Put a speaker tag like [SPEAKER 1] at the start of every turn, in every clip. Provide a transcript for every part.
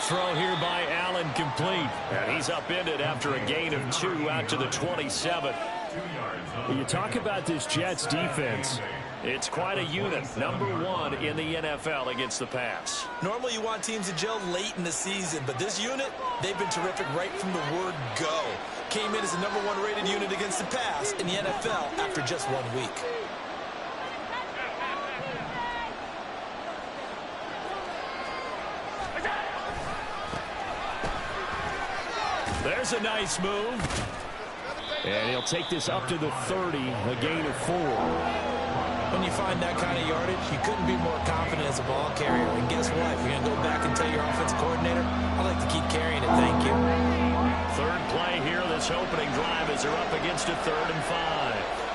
[SPEAKER 1] throw here by Allen complete. And he's upended after a gain of 2 out to the 27.
[SPEAKER 2] When you talk about this Jets defense,
[SPEAKER 1] it's quite a unit. Number 1 in the NFL against the pass.
[SPEAKER 3] Normally you want teams to gel late in the season, but this unit, they've been terrific right from the word go. Came in as the number 1 rated unit against the pass in the NFL after just 1 week.
[SPEAKER 1] There's a nice move.
[SPEAKER 2] And he'll take this up to the 30, a gain of 4.
[SPEAKER 3] When you find that kind of yardage, you couldn't be more confident as a ball carrier. And guess what? If you're going to go back and tell your offensive coordinator, I'd like to keep carrying it, thank you.
[SPEAKER 1] Third play here, this opening drive as they're up against a 3rd and 5.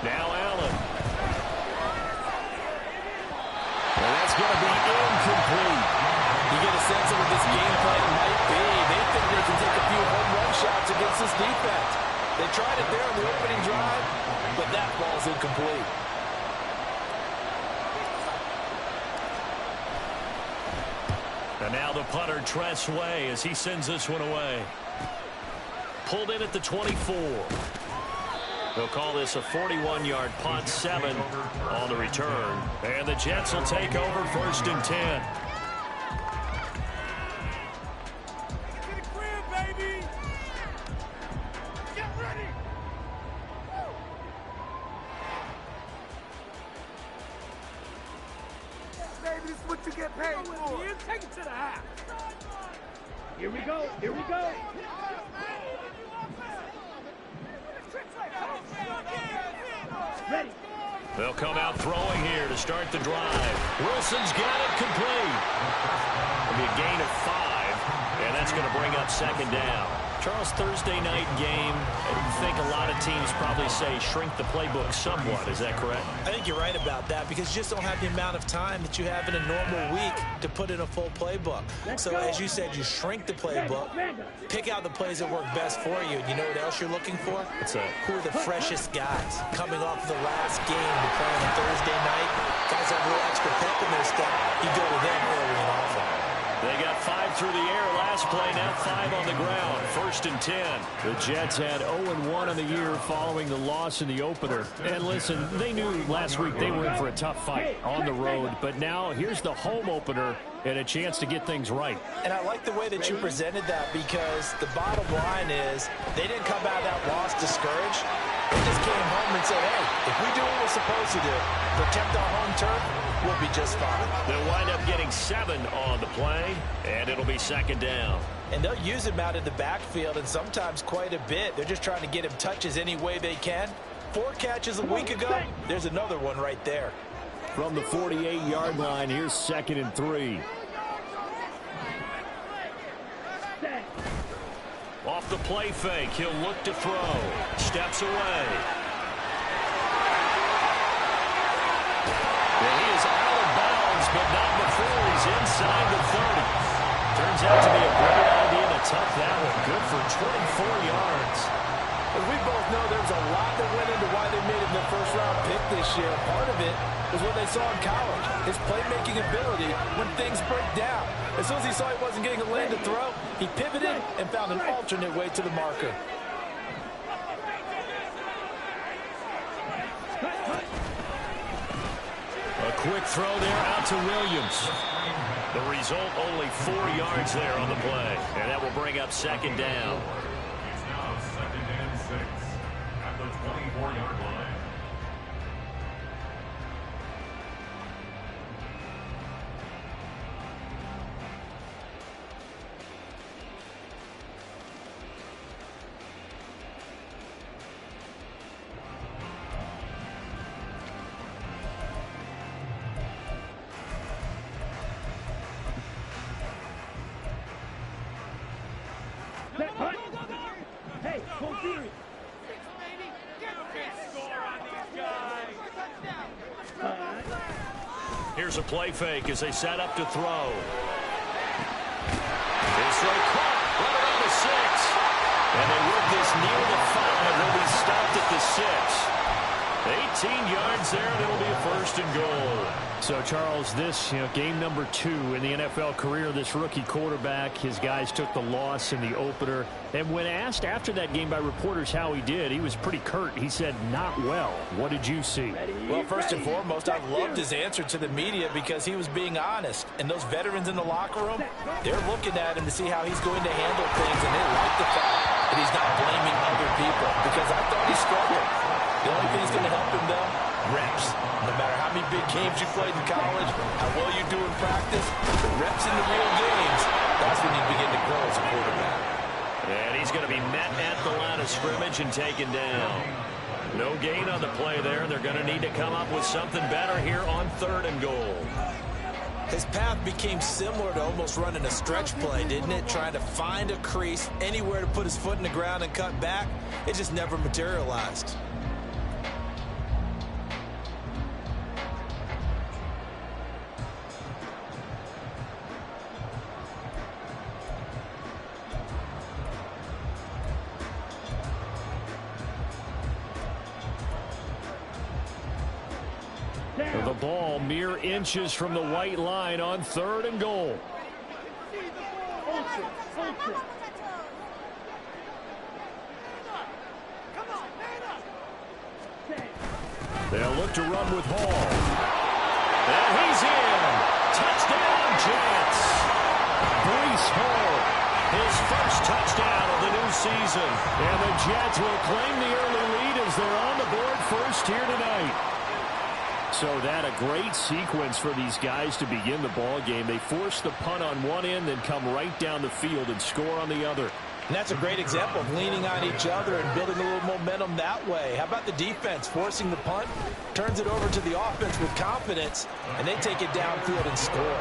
[SPEAKER 1] Now Allen. And that's going to be incomplete.
[SPEAKER 3] You get a sense of what this game plan might be. They think they can take a few home run shots against this defense. They tried it there on the opening drive, but that ball's incomplete.
[SPEAKER 1] And now the punter, Tress Way, as he sends this one away. Pulled in at the 24. They'll call this a 41-yard punt, 7 on the return. And the Jets will take over 1st and 10.
[SPEAKER 4] Baby, this is what you get paid for. Take it to the house. Here we go. Here we go. Ready.
[SPEAKER 1] They'll come out throwing here to start the drive. Wilson's got it complete. It'll be a gain of 5, and that's going to bring up 2nd down. Charles, Thursday night game, I think a lot of teams probably say shrink the playbook somewhat. Is that correct?
[SPEAKER 3] I think you're right about that because you just don't have the amount of time that you have in a normal week to put in a full playbook. So as you said, you shrink the playbook, pick out the plays that work best for you. And you know what else you're looking for? Who are the freshest guys coming off the last game to play on a Thursday night? Guys have a little extra pep in their step. You go to them early and often.
[SPEAKER 1] They got 5 through the air last play, now 5 on the ground. 1st and 10.
[SPEAKER 2] The Jets had 0-1 in the year following the loss in the opener. And listen, they knew last week they were in for a tough fight on the road. But now here's the home opener and a chance to get things right.
[SPEAKER 3] And I like the way that you presented that because the bottom line is they didn't come out of that loss discouraged. They just came home and said, hey, if we do what we're supposed to do, protect our home turf, we'll be just fine.
[SPEAKER 1] They'll wind up getting 7 on the play, and it'll be 2nd down.
[SPEAKER 3] And they'll use him out in the backfield, and sometimes quite a bit. They're just trying to get him touches any way they can. 4 catches a week ago, there's another one right there.
[SPEAKER 2] From the 48-yard line, here's 2nd and 3.
[SPEAKER 1] Off the play fake, he'll look to throw. Steps away. Well, he is out of bounds, but not before he's inside the 30. Turns out to be a great idea to tuck that one. Good for 24 yards.
[SPEAKER 3] As we both know, there's a lot that went into why they made him their first-round pick this year. Part of it was what they saw in college, his playmaking ability when things break down. As soon as he saw he wasn't getting a lane to throw, he pivoted and found an alternate way to the marker.
[SPEAKER 1] A quick throw there out to Williams. The result, only 4 yards there on the play. And that will bring up 2nd down.
[SPEAKER 5] It's now 2nd and 6 at the 24-yard line.
[SPEAKER 4] Hey, full theory.
[SPEAKER 1] Here's a play fake as they set up to throw. yards there, and it'll be a 1st and goal.
[SPEAKER 2] So, Charles, this game number 2 in the NFL career, this rookie quarterback, his guys took the loss in the opener. And when asked after that game by reporters how he did, he was pretty curt. He said, not well. What did you see?
[SPEAKER 3] Well, first and foremost, I loved his answer to the media because he was being honest. And those veterans in the locker room, they're looking at him to see how he's going to handle things. And they like the fact that he's not blaming other people because I thought he struggled. The only thing that's going to help him, though, reps. No matter how many big games you played in college, how well you do in practice, the reps in the real games, that's when you begin to grow as a quarterback.
[SPEAKER 1] And he's going to be met at the line of scrimmage and taken down. No gain on the play there. They're going to need to come up with something better here on 3rd and goal.
[SPEAKER 3] His path became similar to almost running a stretch play, didn't it? Trying to find a crease, anywhere to put his foot in the ground and cut back. It just never materialized.
[SPEAKER 2] The ball mere inches from the white line on 3rd and goal. They'll look to run with Hall.
[SPEAKER 1] And he's in. Touchdown, Jets.
[SPEAKER 2] Breece Hall.
[SPEAKER 1] His first touchdown of the new season.
[SPEAKER 2] And the Jets will claim the early lead as they're on the board first here tonight. So that a great sequence for these guys to begin the ball game. They force the punt on one end, then come right down the field and score on the other.
[SPEAKER 3] And that's a great example of leaning on each other and building a little momentum that way. How about the defense forcing the punt, turns it over to the offense with confidence, and they take it downfield and score.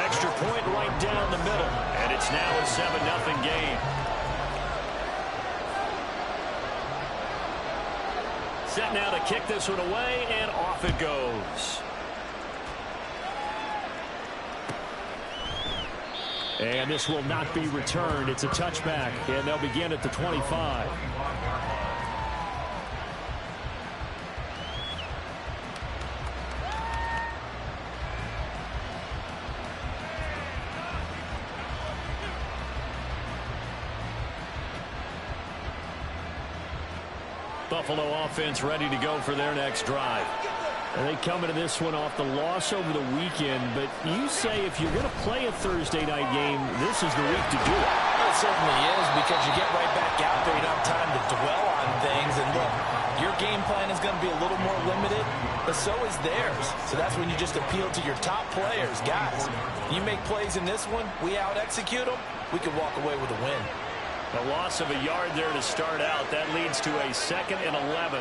[SPEAKER 1] Extra point right down the middle, and it's now a 7-0 game. Set now to kick this one away, and off it goes.
[SPEAKER 2] And this will not be returned. It's a touchback, and they'll begin at the 25.
[SPEAKER 1] Buffalo offense ready to go for their next drive.
[SPEAKER 2] And they come into this one off the loss over the weekend, but you say if you're going to play a Thursday night game, this is the week to do it.
[SPEAKER 3] It certainly is, because you get right back out there. You don't have time to dwell on things. And look, your game plan is going to be a little more limited, but so is theirs. So that's when you just appeal to your top players. Guys, you make plays in this one, we out-execute them, we can walk away with a win.
[SPEAKER 1] A loss of a yard there to start out. That leads to a 2nd and 11.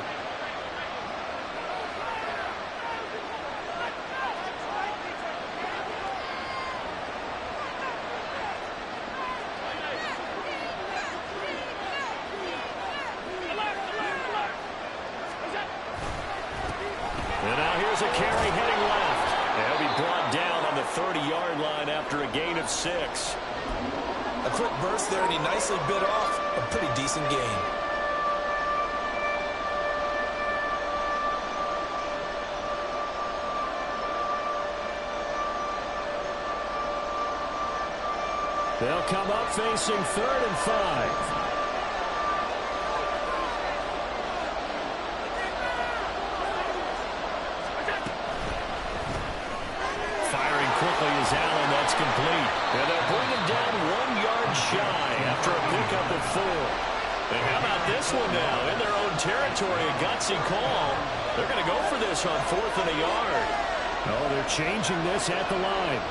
[SPEAKER 1] And now here's a carry heading left. They'll be brought down on the 30-yard line after a gain of 6.
[SPEAKER 3] A quick burst there, and he nicely bit off a pretty decent gain.
[SPEAKER 2] They'll come up facing 3rd and 5.
[SPEAKER 1] Firing quickly is Allen. That's complete. And they'll bring him down 1 yard shy after a pickup of 4. And how about this one now? In their own territory, a gutsy call. They're going to go for this on 4th and a yard.
[SPEAKER 2] Oh, they're changing this at the line.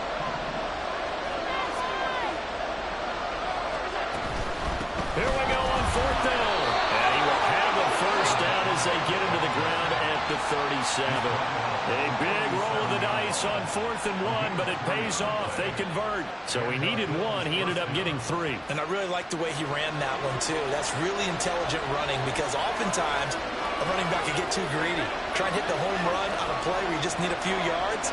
[SPEAKER 1] Here we go on 4th down. And he will have a first down as they get into the ground at the 37. A big roll of the dice on 4th and 1, but it pays off. They convert. So he needed 1. He ended up getting 3.
[SPEAKER 3] And I really like the way he ran that one, too. That's really intelligent running, because oftentimes a running back can get too greedy. Try and hit the home run on a play where you just need a few yards.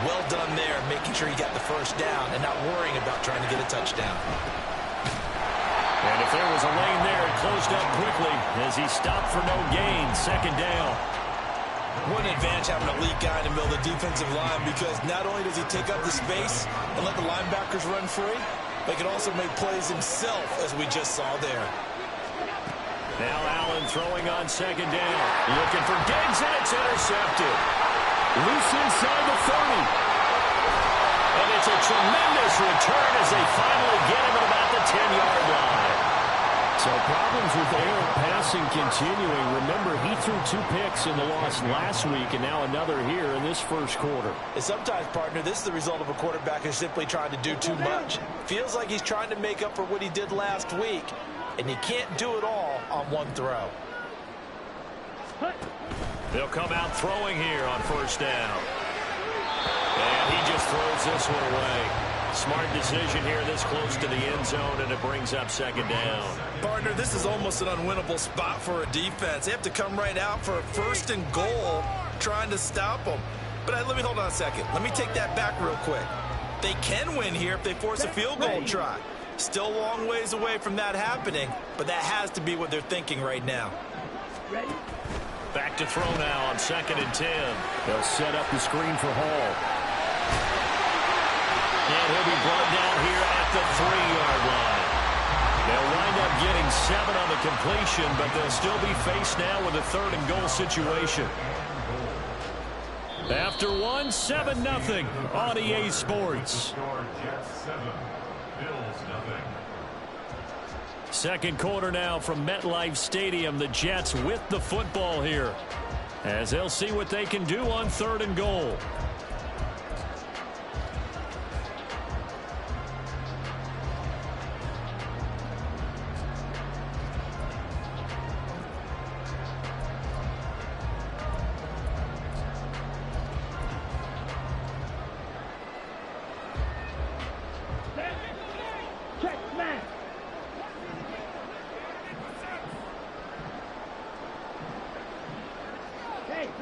[SPEAKER 3] Well done there, making sure you got the first down and not worrying about trying to get a touchdown.
[SPEAKER 2] And if there was a lane there, it closed up quickly as he stopped for no gain. Second down.
[SPEAKER 3] What an advantage having an elite guy in the middle of the defensive line, because not only does he take up the space and let the linebackers run free, but he can also make plays himself, as we just saw there.
[SPEAKER 2] Now Allen throwing on second down. Looking for Diggs, and it's intercepted. Loose inside the 30. And it's a tremendous return as they finally get him at about the 10-yard line. So problems with air passing continuing. Remember, he threw 2 picks in the loss last week, and now another here in this first quarter.
[SPEAKER 3] And sometimes, partner, this is the result of a quarterback who's simply trying to do too much. Feels like he's trying to make up for what he did last week, and you can't do it all on one throw.
[SPEAKER 2] They'll come out throwing here on first down. And he just throws this one away. Smart decision here this close to the end zone, and it brings up second down.
[SPEAKER 3] Partner, this is almost an unwinnable spot for a defense. They have to come right out for a first and goal trying to stop them. But let me hold on a second. Let me take that back real quick. They can win here if they force a field goal try. Still a long ways away from that happening, but that has to be what they're thinking right now.
[SPEAKER 2] Back to throw now on 2nd and 10. They'll set up the screen for Hall. And he'll be brought down here at the 3-yard line. They'll wind up getting 7 on the completion, but they'll still be faced now with a 3rd and goal situation. After 1, 7-0 on EA Sports.
[SPEAKER 5] Jets 7, Bills 0.
[SPEAKER 2] Second quarter now from MetLife Stadium. The Jets with the football here, as they'll see what they can do on 3rd and goal.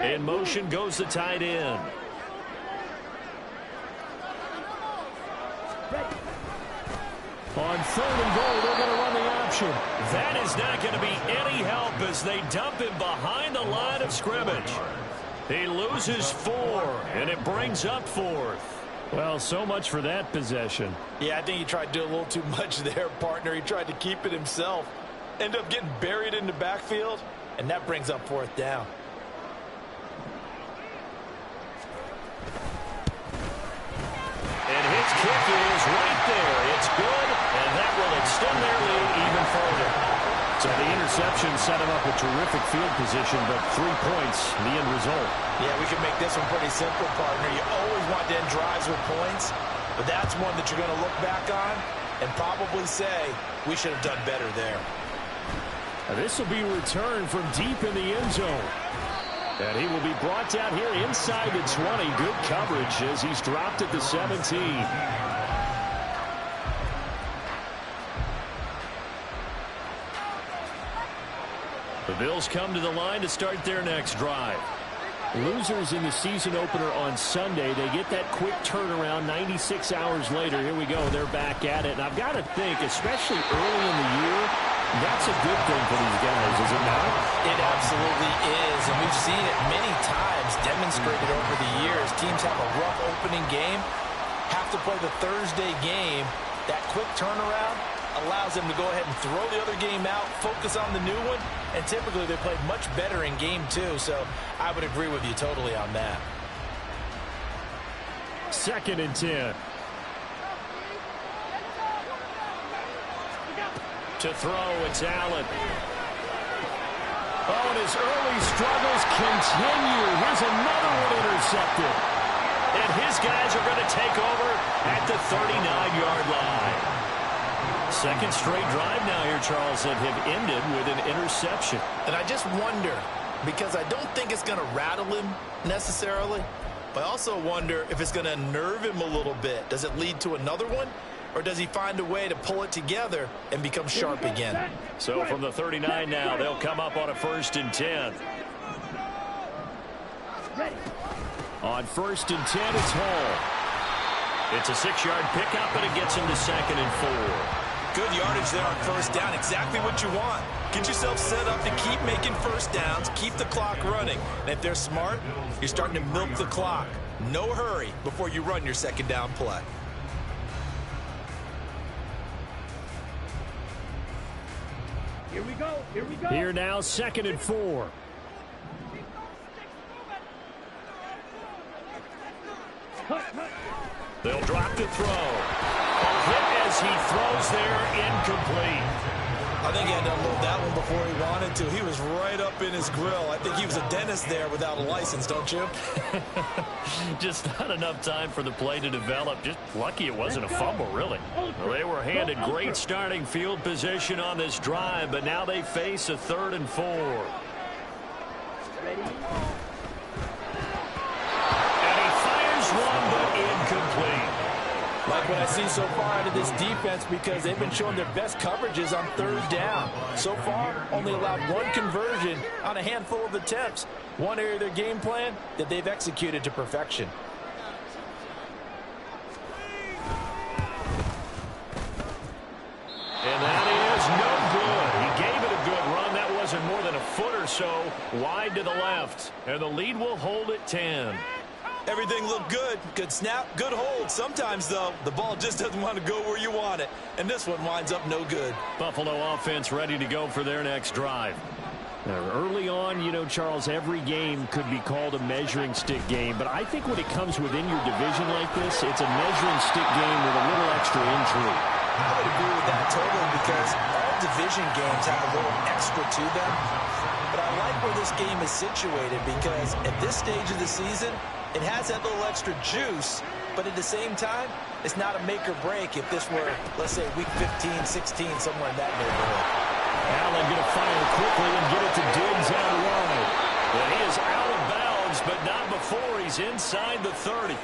[SPEAKER 2] In motion goes the tight end. On 3rd and goal, they're going to run the option. That is not going to be any help as they dump him behind the line of scrimmage. He loses 4, and it brings up 4th. Well, so much for that possession.
[SPEAKER 3] Yeah, I think he tried to do a little too much there, partner. He tried to keep it himself. End up getting buried in the backfield, and that brings up 4th down.
[SPEAKER 2] And his kick is right there. It's good, and that will extend their lead even further. So the interception set him up a terrific field position, but 3 points, the end result.
[SPEAKER 3] Yeah, we can make this one pretty simple, partner. You always want to end drives with points, but that's one that you're going to look back on and probably say, we should have done better there.
[SPEAKER 2] This will be returned from deep in the end zone. And he will be brought down here inside the 20. Good coverage as he's dropped at the 17. The Bills come to the line to start their next drive. Losers in the season opener on Sunday. They get that quick turnaround 96 hours later. Here we go. They're back at it. And I've got to think, especially early in the year, that's a good thing for these guys, is it not?
[SPEAKER 3] It absolutely is, and we've seen it many times demonstrated over the years. Teams have a rough opening game, have to play the Thursday game. That quick turnaround allows them to go ahead and throw the other game out, focus on the new one, and typically they played much better in game 2, so I would agree with you totally on that.
[SPEAKER 2] 2nd and 10. To throw, it's Allen. Oh, and his early struggles continue. Here's another one intercepted. And his guys are going to take over at the 39-yard line. Second straight drive now here, Charles, that have ended with an interception.
[SPEAKER 3] And I just wonder, because I don't think it's going to rattle him necessarily, but I also wonder if it's going to nerve him a little bit. Does it lead to another one? Or does he find a way to pull it together and become sharp again?
[SPEAKER 2] So from the 39 now, they'll come up on a 1st and 10. On 1st and 10, it's Hall. It's a 6-yard pickup, and it gets him to 2nd and 4.
[SPEAKER 3] Good yardage there on first down. Exactly what you want. Get yourself set up to keep making first downs, keep the clock running. And if they're smart, you're starting to milk the clock. No hurry before you run your second down play.
[SPEAKER 4] Here we go. Here we go.
[SPEAKER 2] Here now, 2nd and 4.
[SPEAKER 1] They'll drop to throw. A hit as he throws there, incomplete.
[SPEAKER 3] I think he had to unload that one before he wanted to. He was right up in his grill. I think he was a dentist there without a license, don't you?
[SPEAKER 2] Just not enough time for the play to develop. Just lucky it wasn't a fumble, really.
[SPEAKER 1] Well, they were handed great starting field position on this drive, but now they face a 3rd and 4.
[SPEAKER 4] Ready?
[SPEAKER 1] And he fires one, but incomplete.
[SPEAKER 3] Like what I see so far out of this defense, because they've been showing their best coverages on 3rd down. So far, only allowed one conversion on a handful of attempts. One area of their game plan that they've executed to perfection.
[SPEAKER 1] And that is no good. He gave it a good run. That wasn't more than a foot or so wide to the left. And the lead will hold at 10.
[SPEAKER 3] Everything looked good. Good snap, good hold. Sometimes, though, the ball just doesn't want to go where you want it. And this one winds up no good.
[SPEAKER 1] Buffalo offense ready to go for their next drive.
[SPEAKER 2] Now, early on, you know, Charles, every game could be called a measuring stick game. But I think when it comes within your division like this, it's a measuring stick game with a little extra intrigue.
[SPEAKER 3] I would agree with that totally, because all division games have a little extra to them. But I like where this game is situated, because at this stage of the season, it has that little extra juice, but at the same time, it's not a make or break if this were, let's say, week 15, 16, somewhere in that neighborhood.
[SPEAKER 2] Allen going to fire quickly and get it to Diggs out wide.
[SPEAKER 1] Well, he is out of bounds, but not before he's inside the 30.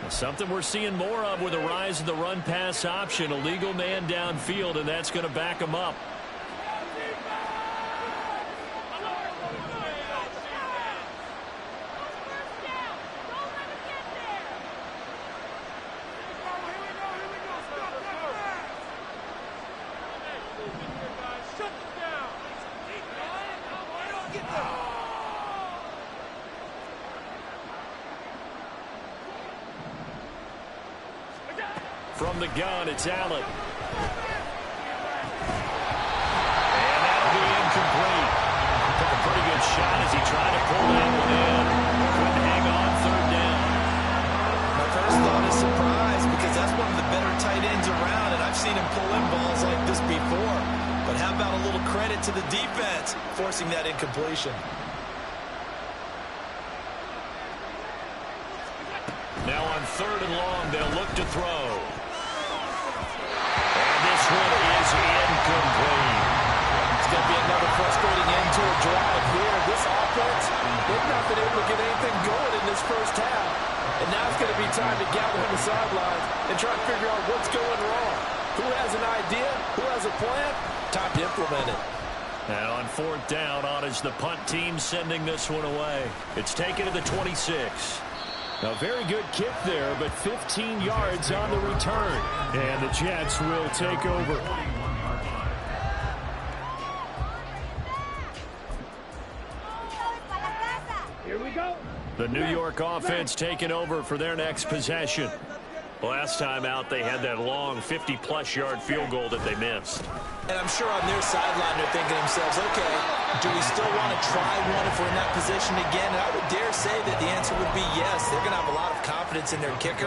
[SPEAKER 2] Something we're seeing more of with the rise of the run-pass option. A legal man downfield, and that's going to back him up.
[SPEAKER 1] From the gun, it's Allen. And that'll be incomplete. Took a pretty good shot as he tried to pull that one in. Couldn't hang on 3rd down.
[SPEAKER 3] My first thought is surprise, because that's one of the better tight ends around, and I've seen him pull in balls like this before. But how about a little credit to the defense forcing that incompletion?
[SPEAKER 1] Now on 3rd and long, they'll look to throw. And this one is incomplete.
[SPEAKER 3] It's going to be another frustrating end to a drive here. This offense, they've not been able to get anything going in this first half. And now it's going to be time to gather on the sidelines and try to figure out what's going wrong. Who has an idea? Who has a plan? Time to implement it.
[SPEAKER 1] And on 4th down, on is the punt team sending this one away. It's taken to the 26.
[SPEAKER 2] A very good kick there, but 15 yards on the return. And the Jets will take over.
[SPEAKER 4] Here we go.
[SPEAKER 1] The New York offense taking over for their next possession. Last time out, they had that long 50-plus yard field goal that they missed.
[SPEAKER 3] And I'm sure on their sideline they're thinking to themselves, okay, do we still want to try one if we're in that position again? And I would dare say that the answer would be yes. They're going to have a lot of confidence in their kicker.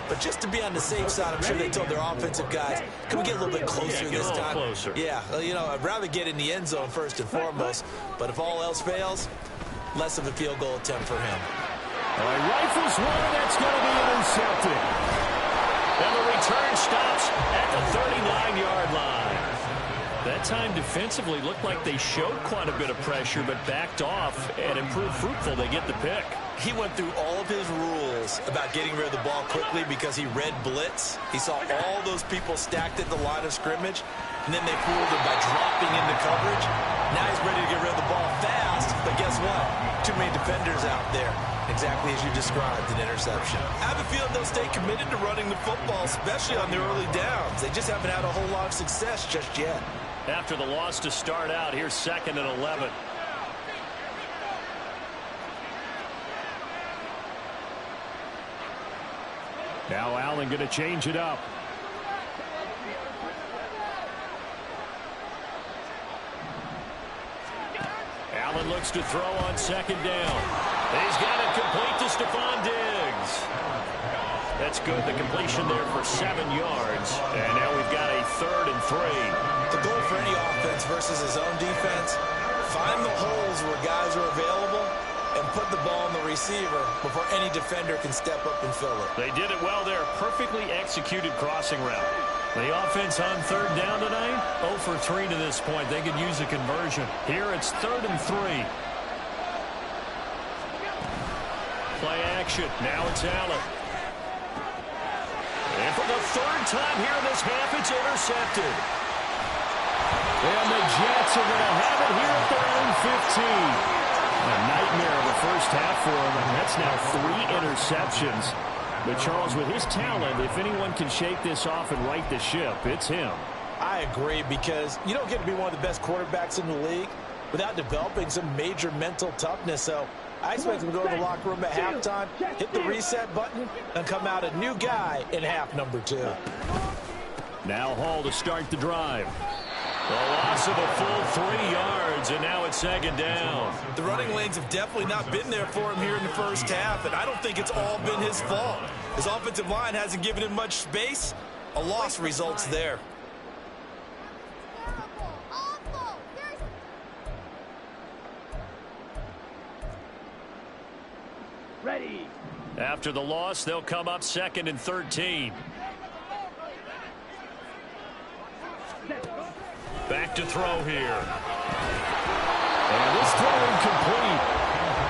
[SPEAKER 3] But just to be on the safe side, I'm sure they told their offensive guys, can we get a little bit closer this time?
[SPEAKER 1] Closer.
[SPEAKER 3] Yeah, well, you know, I'd rather get in the end zone first and foremost. But if all else fails, less of a field goal attempt for him.
[SPEAKER 2] Rifles one, that's going to be intercepted.
[SPEAKER 1] And the return stops at the 39-yard line.
[SPEAKER 2] That time defensively looked like they showed quite a bit of pressure, but backed off and improved fruitful. They get the pick.
[SPEAKER 3] He went through all of his rules about getting rid of the ball quickly because he read blitz. He saw all those people stacked at the line of scrimmage, and then they fooled him by dropping into coverage. Now he's ready to get rid of the ball fast, but guess what? Too many defenders out there. Exactly as you described, an interception. I have a feeling they'll stay committed to running the football, especially on their early downs. They just haven't had a whole lot of success just yet.
[SPEAKER 2] After the loss to start out, here's 2nd and 11. Now Allen going to change it up. Allen looks to throw on 2nd down. He's got it complete to Stephon Diggs. That's good. The completion there for 7 yards. And now we've got a 3rd and 3.
[SPEAKER 3] The goal for any offense versus his own defense, find the holes where guys are available and put the ball on the receiver before any defender can step up and fill it.
[SPEAKER 2] They did it well there. Perfectly executed crossing route. The offense on 3rd down tonight, 0 for 3 to this point. They could use a conversion. Here it's 3rd and 3. Play action. Now it's Allen. And for the 3rd time here in this half, it's intercepted. And the Jets are going to have it here at their own 15. A nightmare of a first half for him, and that's now 3 interceptions. But Charles, with his talent, if anyone can shake this off and right the ship, it's him.
[SPEAKER 3] I agree, because you don't get to be one of the best quarterbacks in the league without developing some major mental toughness. So I expect him to go to the locker room at halftime, hit the reset button, and come out a new guy in half number 2.
[SPEAKER 2] Now Hall to start the drive. The loss of a full 3 yards, and now it's 2nd down.
[SPEAKER 3] The running lanes have definitely not been there for him here in the first half, and I don't think it's all been his fault. His offensive line hasn't given him much space. A loss results there.
[SPEAKER 4] Ready.
[SPEAKER 2] After the loss, they'll come up 2nd and 13. Back to throw here. And this throw incomplete.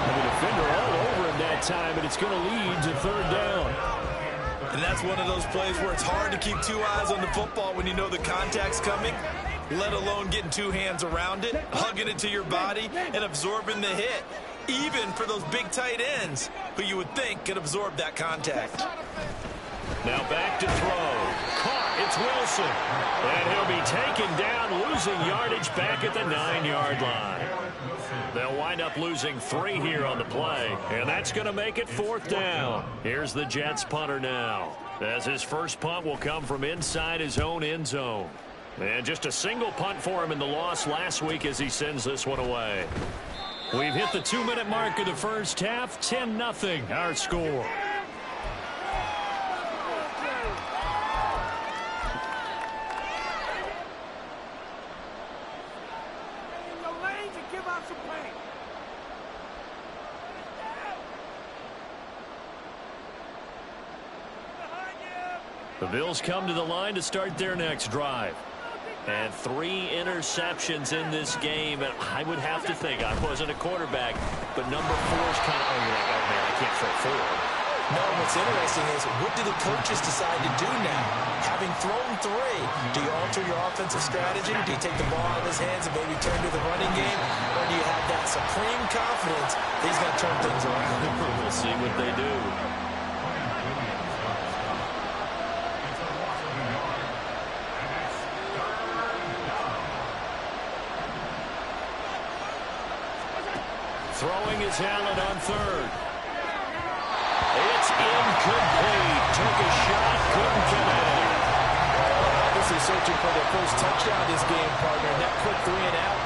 [SPEAKER 2] And the defender all over him that time, and it's going to lead to 3rd down.
[SPEAKER 3] And that's one of those plays where it's hard to keep 2 eyes on the football when you know the contact's coming, let alone getting 2 hands around it, hugging it to your body, and absorbing the hit, even for those big tight ends who you would think could absorb that contact.
[SPEAKER 2] Now back to throw. Caught. It's Wilson. And he'll be taken down, losing yardage back at the 9-yard line. They'll wind up losing 3 here on the play, and that's going to make it 4th down. Here's the Jets punter now, as his first punt will come from inside his own end zone. And just a single punt for him in the loss last week as he sends this one away. We've hit the 2-minute mark of the first half. 10-0 our score. The Bills come to the line to start their next drive. And 3 interceptions in this game. And I would have to think, I wasn't a quarterback, but number 4 is kind of, oh, man, I can't throw 4.
[SPEAKER 3] No, what's interesting is, what do the coaches decide to do now? Having thrown 3, do you alter your offensive strategy? Do you take the ball out of his hands and maybe turn to the running game? Or do you have that supreme confidence that he's going to turn things around?
[SPEAKER 2] We'll see what they do. Throwing is Allen on 3rd. It's incomplete. Took a shot, couldn't connect.
[SPEAKER 3] Obviously searching for their first touchdown this game, partner. And that quick 3 and out,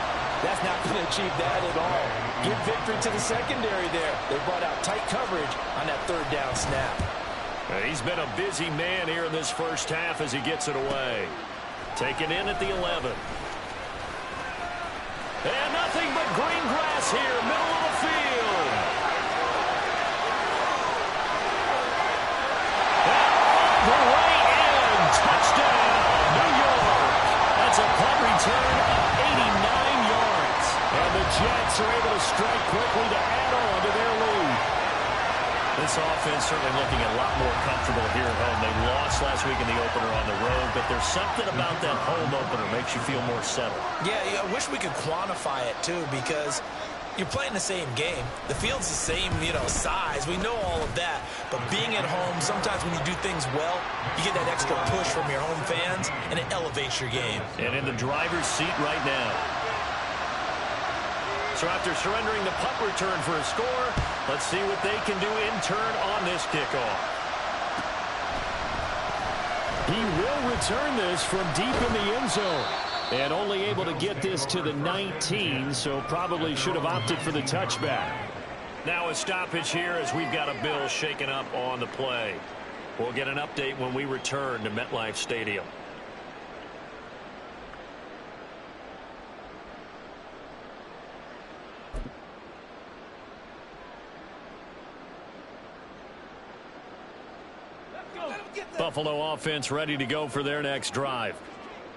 [SPEAKER 3] that's not going to achieve that at all. Give victory to the secondary there. They brought out tight coverage on that 3rd down snap.
[SPEAKER 2] He's been a busy man here in this first half as he gets it away. Taken in at the 11. And nothing but green grass here, middle of the field. And the right end, touchdown, New York. That's a punt return of 89 yards. And the Jets are able to strike quickly to add on to their lead. This offense certainly looking a lot more comfortable here at home. They lost last week in the opener on the road, but there's something about that home opener makes you feel more settled.
[SPEAKER 3] Yeah, I wish we could quantify it, too, because you're playing the same game. The field's the same, size. We know all of that. But being at home, sometimes when you do things well, you get that extra push from your home fans, and it elevates your game.
[SPEAKER 2] And in the driver's seat right now.
[SPEAKER 1] So after surrendering the punt return for a score, let's see what they can do in turn on this kickoff.
[SPEAKER 2] He will return this from deep in the end zone. And only able to get this to the 19, so probably should have opted for the touchback.
[SPEAKER 1] Now a stoppage here as we've got a Bills shaken up on the play. We'll get an update when we return to MetLife Stadium. Buffalo offense ready to go for their next drive.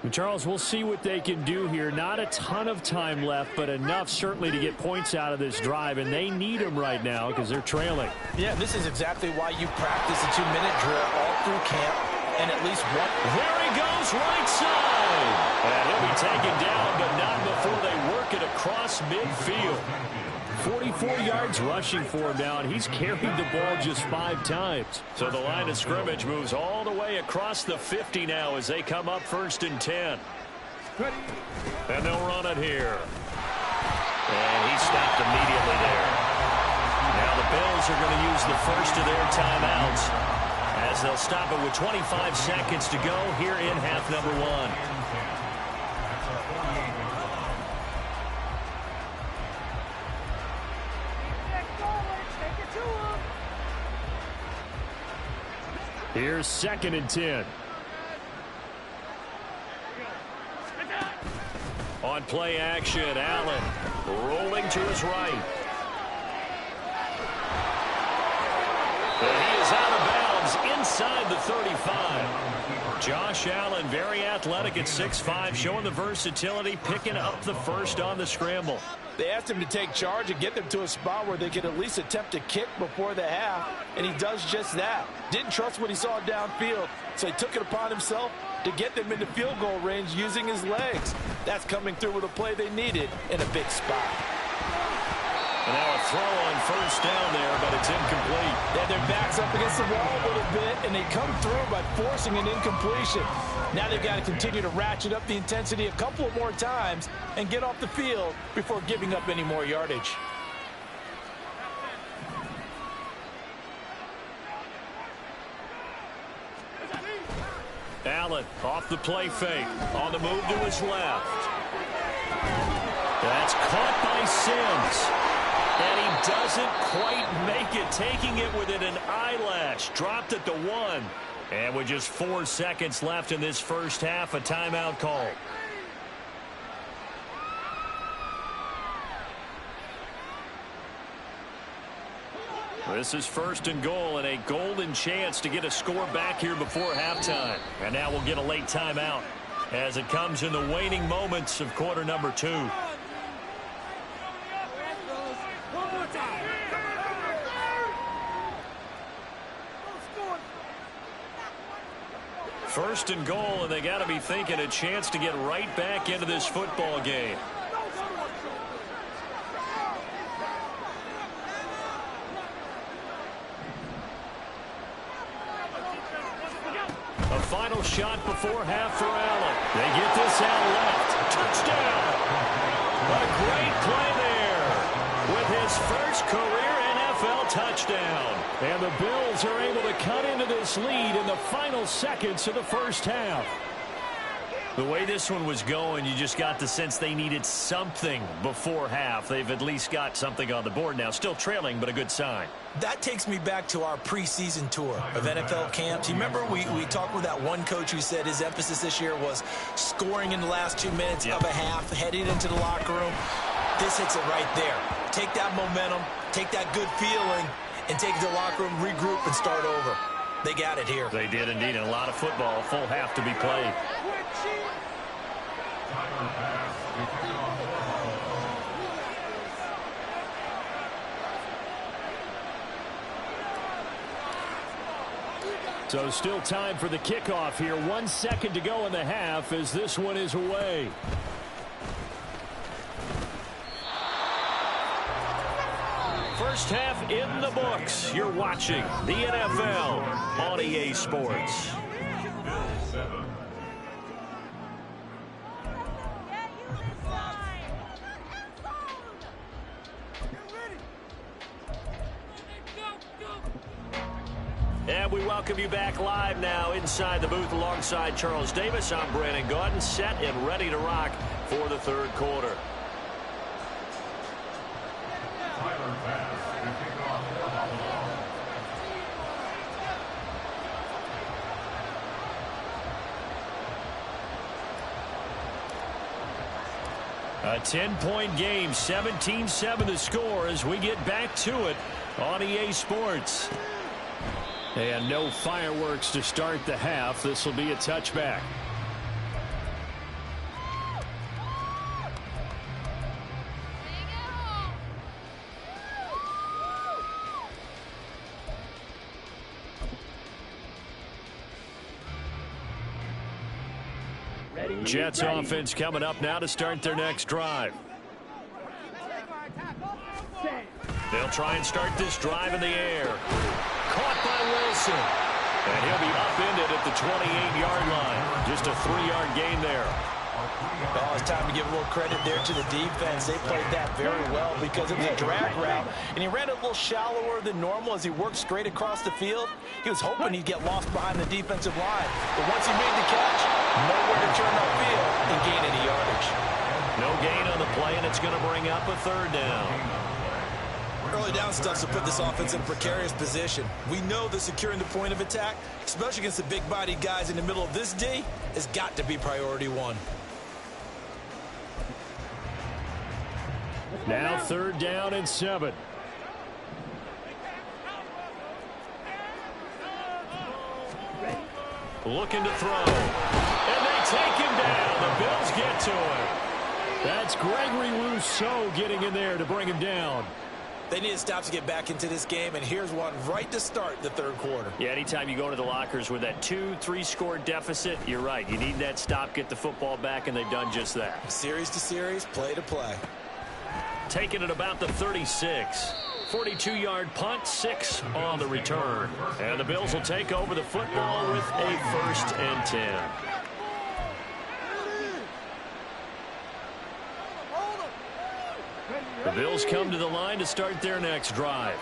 [SPEAKER 2] And Charles, we'll see what they can do here. Not a ton of time left, but enough certainly to get points out of this drive, and they need them right now because they're trailing.
[SPEAKER 3] Yeah, this is exactly why you practice a 2-minute drill all through camp, and at least one.
[SPEAKER 1] There he goes, right side. And he'll be taken down, but not before they work it across midfield.
[SPEAKER 2] 44 yards rushing for him now, and he's carried the ball just 5 times.
[SPEAKER 1] So the line of scrimmage moves all the way across the 50 now as they come up 1st and 10. And they'll run it here. And he stopped immediately there. Now the Bills are going to use the first of their timeouts as they'll stop it with 25 seconds to go here in half number 1.
[SPEAKER 2] Here's 2nd and 10.
[SPEAKER 1] On play action, Allen rolling to his right. And he is out of bounds inside the 35. Josh Allen, very athletic at 6'5", showing the versatility, picking up the first on the scramble.
[SPEAKER 3] They asked him to take charge and get them to a spot where they could at least attempt a kick before the half, and he does just that. Didn't trust what he saw downfield, so he took it upon himself to get them into field goal range using his legs. That's coming through with a play they needed in a big spot.
[SPEAKER 1] And now a throw on first down there, but it's incomplete.
[SPEAKER 3] Yeah, their back's up against the wall a little bit, and they come through by forcing an incompletion. Now they've got to continue to ratchet up the intensity a couple of more times and get off the field before giving up any more yardage.
[SPEAKER 1] Allen off the play fake, on the move to his left. That's caught by Sims. And he doesn't quite make it, taking it within an eyelash. Dropped at the 1. And with just 4 seconds left in this first half, a timeout call. This is 1st and goal, and a golden chance to get a score back here before halftime. And now we'll get a late timeout as it comes in the waning moments of quarter number 2. First and goal, and they got to be thinking a chance to get right back into this football game. A final shot before half for Allen. They get this out left. Touchdown! A great play there with his first career NFL touchdown.
[SPEAKER 2] And the Bills are able to cut into this lead in the final seconds of the first half.
[SPEAKER 1] The way this one was going, you just got the sense they needed something before half. They've at least got something on the board now. Still trailing, but a good sign.
[SPEAKER 3] That takes me back to our preseason tour of NFL camps. You remember we talked with that one coach who said his emphasis this year was scoring in the last 2 minutes of a half, heading into the locker room. This hits it right there. Take that momentum, take that good feeling, and take it to the locker room, regroup, and start over. They got it here.
[SPEAKER 1] They did indeed, and a lot of football, a full half to be played.
[SPEAKER 2] So still time for the kickoff here. 1 second to go in the half as this one is away. First half in the books. You're watching the NFL on EA Sports.
[SPEAKER 5] Bills 7.
[SPEAKER 2] And we welcome you back live now inside the booth alongside Charles Davis. I'm Brandon Gaudin, set and ready to rock for the third quarter.
[SPEAKER 5] Tyler Bass to kick off for Buffalo.
[SPEAKER 2] A 10-point game, 17-7 the score as we get back to it on EA Sports. And no fireworks to start the half. This will be a touchback. Jets offense coming up now to start their next drive. They'll try and start this drive in the air. Caught by Wilson. And he'll be upended at the 28-yard line. Just a 3-yard gain there.
[SPEAKER 3] Well, it's time to give a little credit there to the defense. They played that very well because it was a drag route, and he ran a little shallower than normal as he worked straight across the field. He was hoping he'd get lost behind the defensive line. But once he made the catch, nowhere to turn upfield and gain any yardage.
[SPEAKER 2] No gain on the play, and it's going to bring up a third down.
[SPEAKER 3] Early down stuff to put this offense in a precarious position. We know that securing the point of attack, especially against the big-bodied guys in the middle of this D, has got to be priority one.
[SPEAKER 2] Now 3rd down and 7. Looking to throw. And they take him down. The Bills get to him. That's Gregory Rousseau getting in there to bring him down.
[SPEAKER 3] They need to stop to get back into this game, and here's one right to start the third quarter.
[SPEAKER 2] Yeah, anytime you go to the lockers with that 2-3 score deficit, you're right. You need that stop, get the football back, and they've done just that.
[SPEAKER 3] Series to series, play to play.
[SPEAKER 2] Taking it about the 36. 42-yard punt, 6 on the return. And the Bills will take over the football with a 1st and 10. The Bills come to the line to start their next drive.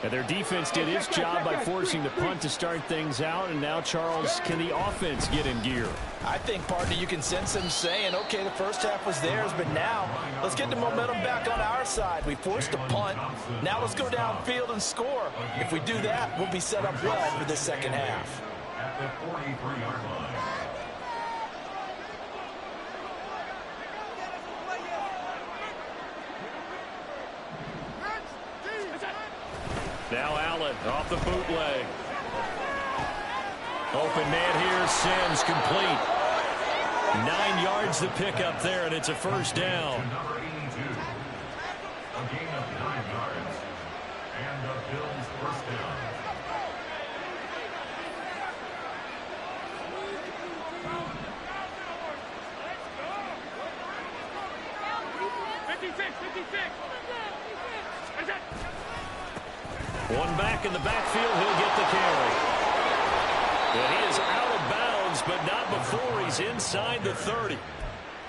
[SPEAKER 2] And their defense did its job by forcing the punt to start things out. And now, Charles, can the offense get in gear?
[SPEAKER 3] I think, partner, you can sense them saying, okay, the first half was theirs, but now let's get the momentum back on our side. We forced a punt. Now let's go downfield and score. If we do that, we'll be set up well for the second half.
[SPEAKER 5] At the 43-yard line.
[SPEAKER 2] Now Allen off the bootleg. Open man here, Sims complete. 9 yards to pick up there, and it's a 1st down.
[SPEAKER 5] Number 82. A gain of 9 yards. And the Bills' 1st down.
[SPEAKER 2] One back in the backfield, he'll get the carry. And he is out of bounds, but not before he's inside the 30.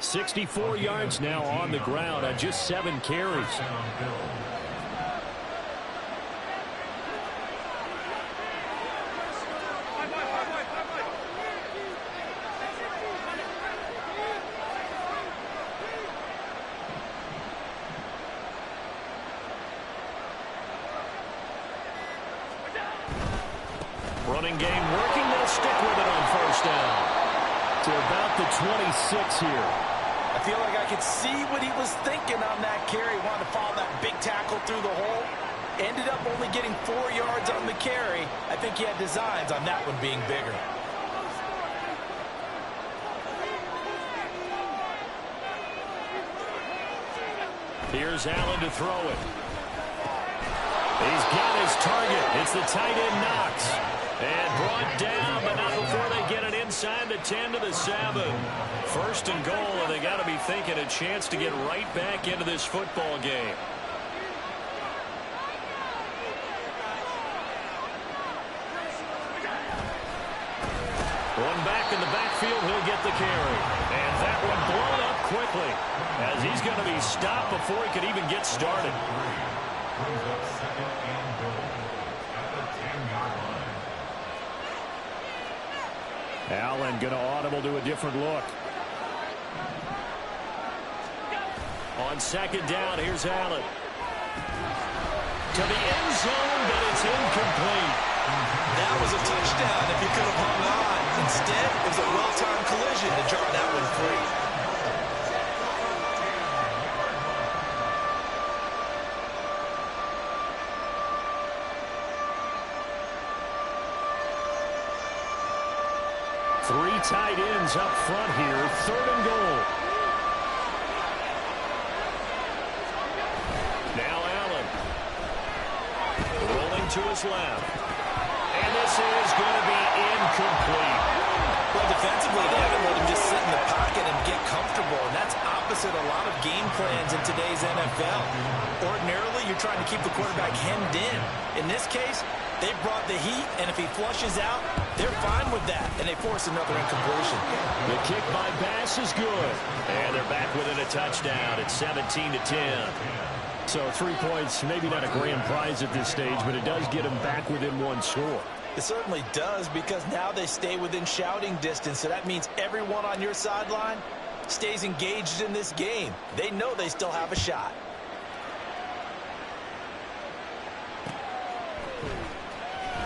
[SPEAKER 2] 64 yards now on the ground on just 7 carries. Running game working. They'll stick with it on 1st down. To about the 26 here.
[SPEAKER 3] I feel like I could see what he was thinking on that carry. Wanted to follow that big tackle through the hole. Ended up only getting 4 yards on the carry. I think he had designs on that one being bigger.
[SPEAKER 2] Here's Allen to throw it. He's got his target. It's the tight end Knox. And brought down, but not before they get it inside the 10 to the 7. 1st and goal, and they got to be thinking a chance to get right back into this football game. back in the backfield. He'll get the carry. And that one blown up quickly as he's going to be stopped before he could even get started.
[SPEAKER 5] Brings up second and goal at the 10-yard line.
[SPEAKER 2] Allen going to audible to a different look. On second down, here's Allen. To the end zone, but it's incomplete.
[SPEAKER 3] That was a touchdown if he could have hung on. Instead, it was a well-timed collision to draw that one free.
[SPEAKER 2] Three tight ends up front here, third and goal. Now Allen. Rolling to his left. And this is going to be incomplete.
[SPEAKER 3] Well, defensively, they haven't let him just sit in the pocket and get comfortable, and that's opposite a lot of game plans in today's NFL. Ordinarily, you're trying to keep the quarterback hemmed in. In this case, they brought the heat, and if he flushes out, they're fine with that, and they force another incompletion.
[SPEAKER 2] The kick by Bass is good. And they're back within a touchdown at 17-10. So 3 points, maybe not a grand prize at this stage, but it does get them back within one score.
[SPEAKER 3] It certainly does, because now they stay within shouting distance, so that means everyone on your sideline stays engaged in this game. They know they still have a shot.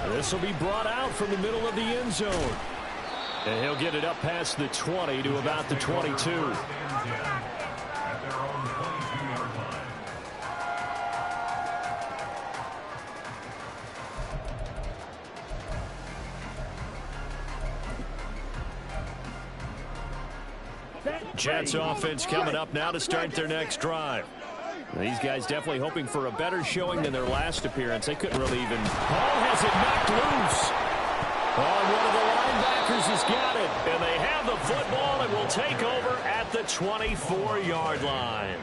[SPEAKER 2] This will be brought out from the middle of the end zone. And he'll get it up past the 20 to about the 22.
[SPEAKER 5] At their own 22-yard line.
[SPEAKER 2] Jets offense coming up now to start their next drive. These guys definitely hoping for a better showing than their last appearance. They couldn't really even... Ball has it knocked loose. Oh, one of the linebackers has got it. And they have the football and will take over at the 24-yard line.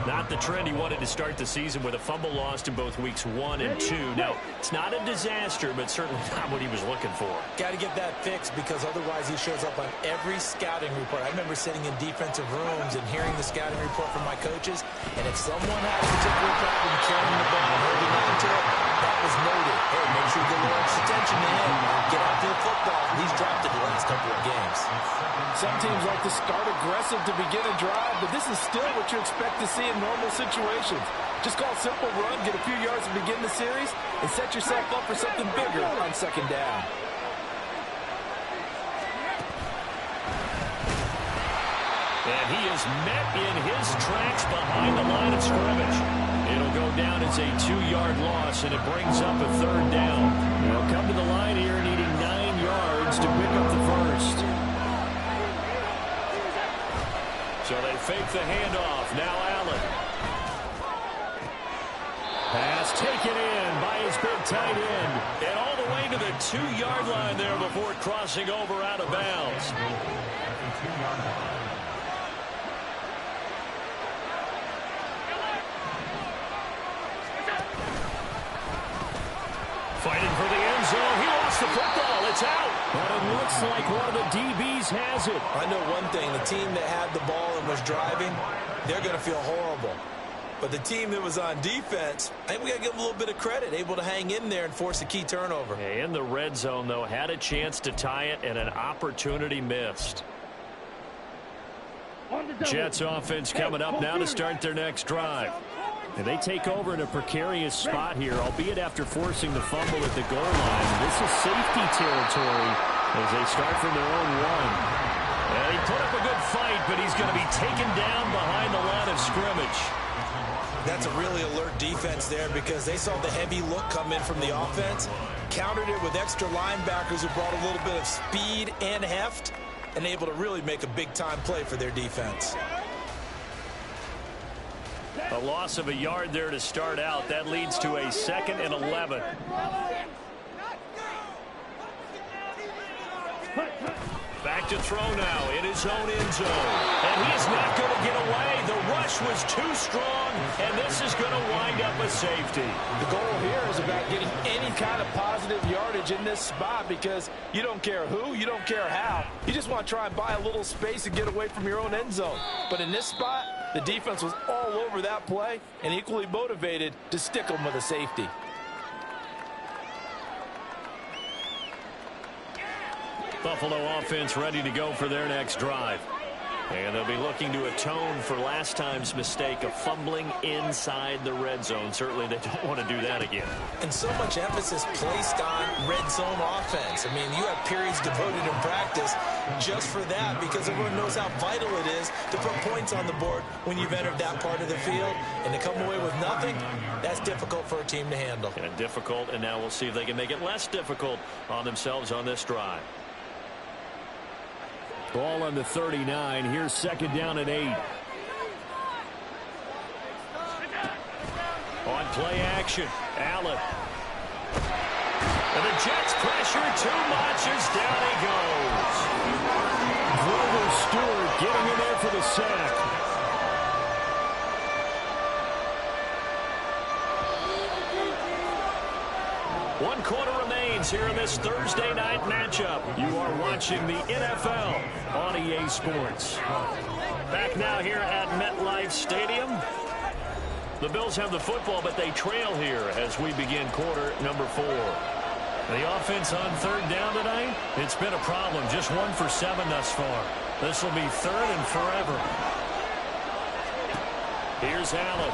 [SPEAKER 2] Not the trend he wanted to start the season with a fumble lost in both weeks 1 and 2. Now, it's not a disaster, but certainly not what he was looking for.
[SPEAKER 3] Got to get that fixed, because otherwise he shows up on every scouting report. I remember sitting in defensive rooms and hearing the scouting report from my coaches, and if someone had a particular problem carrying the ball and holding on to it, that was noted. Hey, make sure you give a little extra attention to him. Get after the football. He's dropped it the last couple of games.
[SPEAKER 6] Some teams like to start aggressive to begin a drive, but this is still what you expect to see in normal situations. Just call a simple run, get a few yards to begin the series, and set yourself up for something bigger on second down.
[SPEAKER 2] And he is met in his tracks behind the line of scrimmage. It'll go down as a 2-yard loss, and it brings up a third down. They'll come to the line here needing 9 yards to pick up the first. So they fake the handoff. Now Allen. Pass taken in by his big tight end. And all the way to the 2-yard line there before crossing over out of bounds. Fighting for the end zone. He lost the football. It's out. But it looks like one of the DBs has it.
[SPEAKER 3] I know one thing. The team that had the ball and was driving, they're going to feel horrible. But the team that was on defense, I think we got to give them a little bit of credit, able to hang in there and force a key turnover.
[SPEAKER 2] In the red zone, though, had a chance to tie it and an opportunity missed. Jets offense coming up now to start their next drive. And they take over in a precarious spot here, albeit after forcing the fumble at the goal line. This is safety territory as they start from their own 1. And he put up a good fight, but he's going to be taken down behind the line of scrimmage.
[SPEAKER 3] That's a really alert defense there, because they saw the heavy look come in from the offense, countered it with extra linebackers who brought a little bit of speed and heft, and able to really make a big-time play for their defense.
[SPEAKER 2] A loss of a yard there to start out. That leads to a 2nd and 11. Back to
[SPEAKER 1] to throw now in his own end zone. And he's not going to get away. The rush was too strong, and this is going to wind up a safety.
[SPEAKER 6] The goal here is about getting any kind of positive yardage in this spot because you don't care who, you don't care how. You just want to try and buy a little space and get away from your own end zone. But in this spot, the defense was all over that play and equally motivated to stick them with a safety.
[SPEAKER 1] Buffalo offense ready to go for their next drive. And they'll be looking to atone for last time's mistake of fumbling inside the red zone. Certainly they don't want to do that again.
[SPEAKER 3] And so much emphasis placed on red zone offense. I mean, you have periods devoted in practice just for that because everyone knows how vital it is to put points on the board when you've entered that part of the field. And to come away with nothing, that's difficult for a team to handle.
[SPEAKER 1] And difficult, and now we'll see if they can make it less difficult on themselves on this drive.
[SPEAKER 2] Ball on the 39. Here's second down and 8.
[SPEAKER 1] On play action, Allen. And the Jets pressure too much as down he goes.
[SPEAKER 2] Grover Stewart getting in there for the sack.
[SPEAKER 1] One quarter remains here in this Thursday night matchup. You are watching the NFL on EA Sports. Back now here at MetLife Stadium. The Bills have the football, but they trail here as we begin quarter number 4. The offense on third down tonight, it's been a problem. Just 1 for 7 thus far. This will be third and forever. Here's Allen.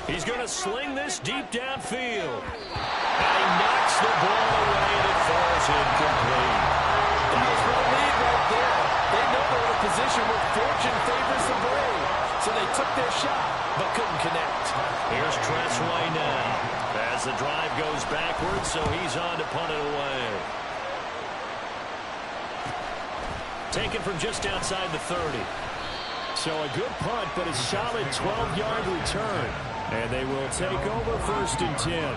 [SPEAKER 1] He's going to sling this deep downfield. And he knocks the ball away, and it falls incomplete.
[SPEAKER 6] That was for the lead right there. They know they're in a position where fortune favors the brave. So they took their shot, but couldn't connect.
[SPEAKER 1] Here's Tressway now. As the drive goes backwards, so he's on to punt it away. Taken from just outside the 30.
[SPEAKER 2] So a good punt, but a solid 12-yard return. And they will take over first and 10.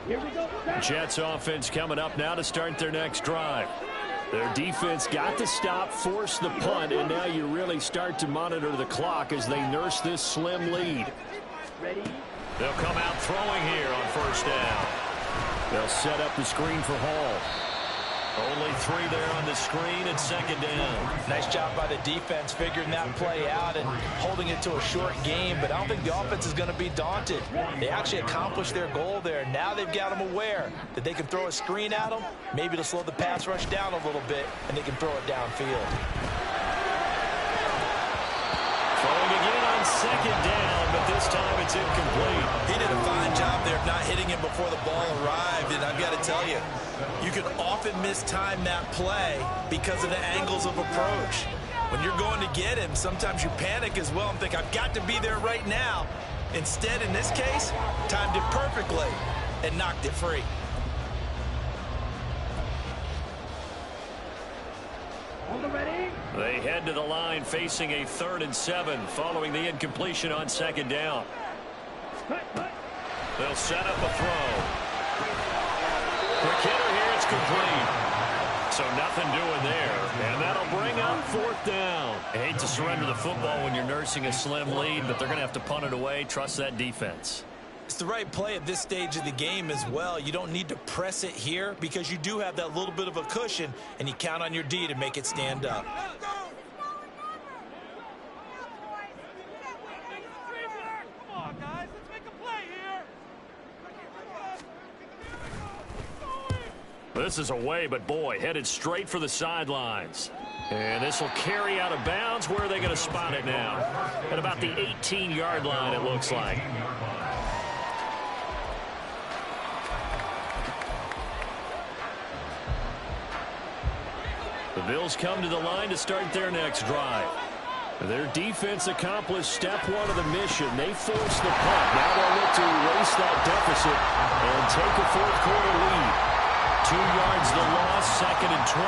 [SPEAKER 4] Here we go.
[SPEAKER 2] Jets offense coming up now to start their next drive. Their defense got the stop, forced the punt, and now you really start to monitor the clock as they nurse this slim lead.
[SPEAKER 4] Ready?
[SPEAKER 1] They'll come out throwing here on first down.
[SPEAKER 2] They'll set up the screen for Hall.
[SPEAKER 1] Only 3 there on the screen at second down.
[SPEAKER 3] Nice job by the defense figuring that play out and holding it to a short game, but I don't think the offense is going to be daunted. They actually accomplished their goal there. Now they've got them aware that they can throw a screen at them, maybe to slow the pass rush down a little bit, and they can throw it downfield.
[SPEAKER 1] Throwing again on second down, but this time it's incomplete.
[SPEAKER 3] He did a fine job there of not hitting him before the ball arrived, and I've got to tell you, you can often mistime that play because of the angles of approach. When you're going to get him, sometimes you panic as well and think, I've got to be there right now. Instead, in this case, timed it perfectly and knocked it free.
[SPEAKER 4] Ready?
[SPEAKER 1] They head to the line facing a 3rd and 7 following the incompletion on second down. They'll set up a throw. Quick hitter here, it's complete. So nothing doing there, and that'll bring up 4th down. I hate to surrender the football when you're nursing a slim lead, but they're going to have to punt it away. Trust that defense.
[SPEAKER 3] It's the right play at this stage of the game as well. You don't need to press it here because you do have that little bit of a cushion, and you count on your D to make it stand up.
[SPEAKER 4] Come on, guys. Let's make a play here.
[SPEAKER 1] This is away, but boy, headed straight for the sidelines. And this will carry out of bounds. Where are they going to spot it now? At about the 18-yard line, it looks like. The Bills come to the line to start their next drive. Their defense accomplished step 1 of the mission. They forced the punt. Now they'll look to erase that deficit and take a 4th quarter lead. 2 yards the loss, 2nd and 12.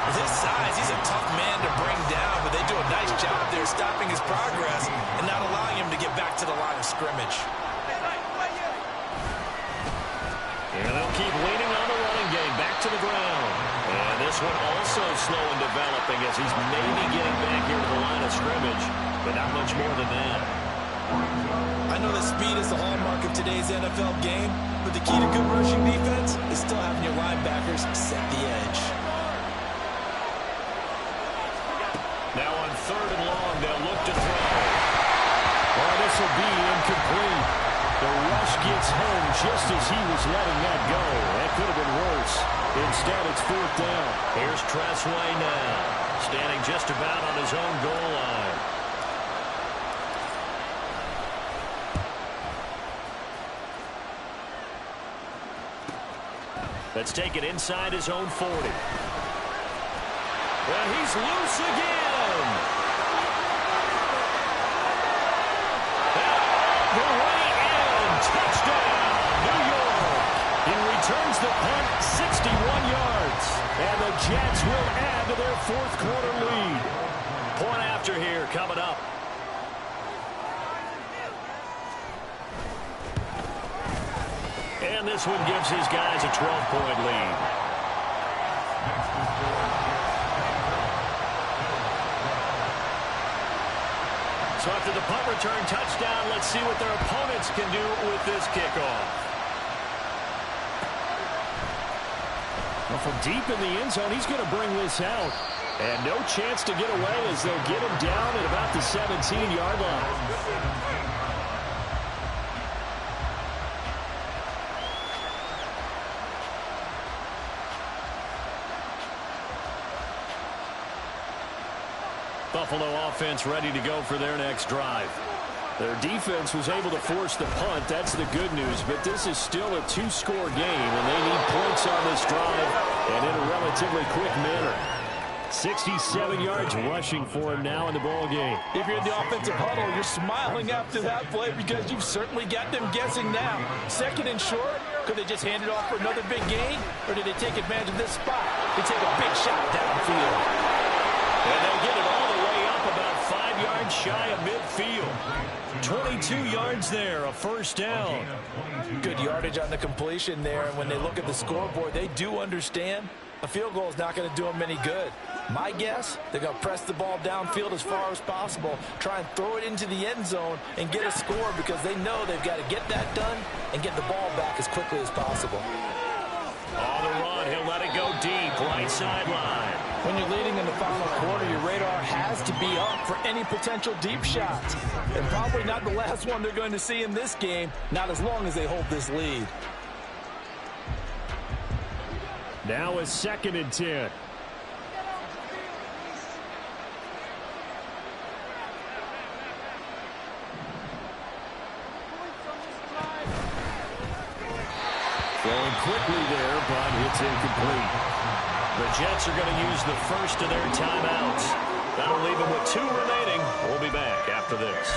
[SPEAKER 3] With his size, he's a tough man to bring down, but they do a nice job there stopping his progress and not allowing him to get back to the line of scrimmage.
[SPEAKER 1] keep leaning on the running game. Back to the ground. And this one also slow in developing as he's maybe getting back here to the line of scrimmage, but not much more than that.
[SPEAKER 3] I know that speed is the hallmark of today's NFL game, but the key to good rushing defense is still having your linebackers set the edge.
[SPEAKER 1] Now on 3rd and long, they'll look to throw.
[SPEAKER 2] Oh, this will be incomplete. The rush gets home just as he was letting that go. That could have been worse. Instead, it's 4th down.
[SPEAKER 1] Here's Tressway now, standing just about on his own goal line. Let's take it inside his own 40. Well, he's loose again. The way in. Touchdown, New York. He returns the punt 61 yards. And the Jets will add to their 4th quarter lead. Point after here coming up. And this one gives his guys a 12-point lead. So after the punt return touchdown, let's see what their opponents can do with this kickoff.
[SPEAKER 2] Well, from deep in the end zone, he's going to bring this out. And no chance to get away as they'll get him down at about the 17-yard line. Buffalo offense ready to go for their next drive. Their defense was able to force the punt. That's the good news. But this is still a 2-score game, and they need points on this drive and in a relatively quick manner. 67 yards rushing for him now in the ball game.
[SPEAKER 6] If you're in the offensive huddle, you're smiling after that play because you've certainly got them guessing now. 2nd and short, could they just hand it off for another big gain? Or did they take advantage of this spot? They take a big shot downfield.
[SPEAKER 1] And they'll get it all the way up about 5 yards shy of midfield. 22 yards there, a 1st down.
[SPEAKER 3] Good yardage on the completion there. And when they look at the scoreboard, they do understand a field goal is not going to do them any good. My guess, they're going to press the ball downfield as far as possible, try and throw it into the end zone and get a score because they know they've got to get that done and get the ball back as quickly as possible.
[SPEAKER 1] On the run, he'll let it go deep, right sideline.
[SPEAKER 6] When you're leading in the final quarter, your radar has to be up for any potential deep shots. And probably not the last one they're going to see in this game, not as long as they hold this lead.
[SPEAKER 2] Now it's 2nd and 10. Going quickly there, but it's incomplete.
[SPEAKER 1] The Jets are going to use the first of their timeouts. That'll leave them with 2 remaining. We'll be back after this.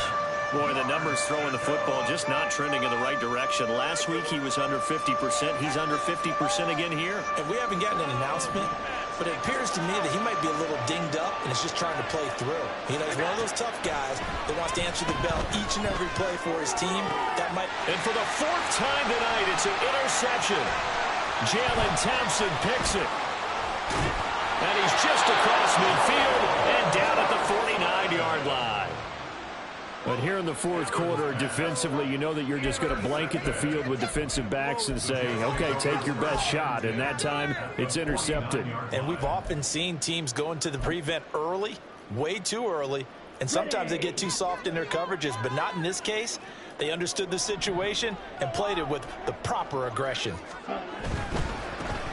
[SPEAKER 2] Boy, the numbers throwing the football just not trending in the right direction. Last week he was under 50%. He's under 50% again here.
[SPEAKER 3] And we haven't gotten an announcement, but it appears to me that he might be a little dinged up and is just trying to play through. You know, he's one of those tough guys that wants to answer the bell each and every play for his team.
[SPEAKER 1] And for the 4th time tonight, it's an interception. Jalen Thompson picks it. And he's just across midfield and down at the 49-yard line.
[SPEAKER 2] But here in the 4th quarter, defensively, you know that you're just going to blanket the field with defensive backs and say, okay, take your best shot. And that time, it's intercepted.
[SPEAKER 3] And we've often seen teams go into the prevent early, way too early, and sometimes they get too soft in their coverages, but not in this case. They understood the situation and played it with the proper aggression.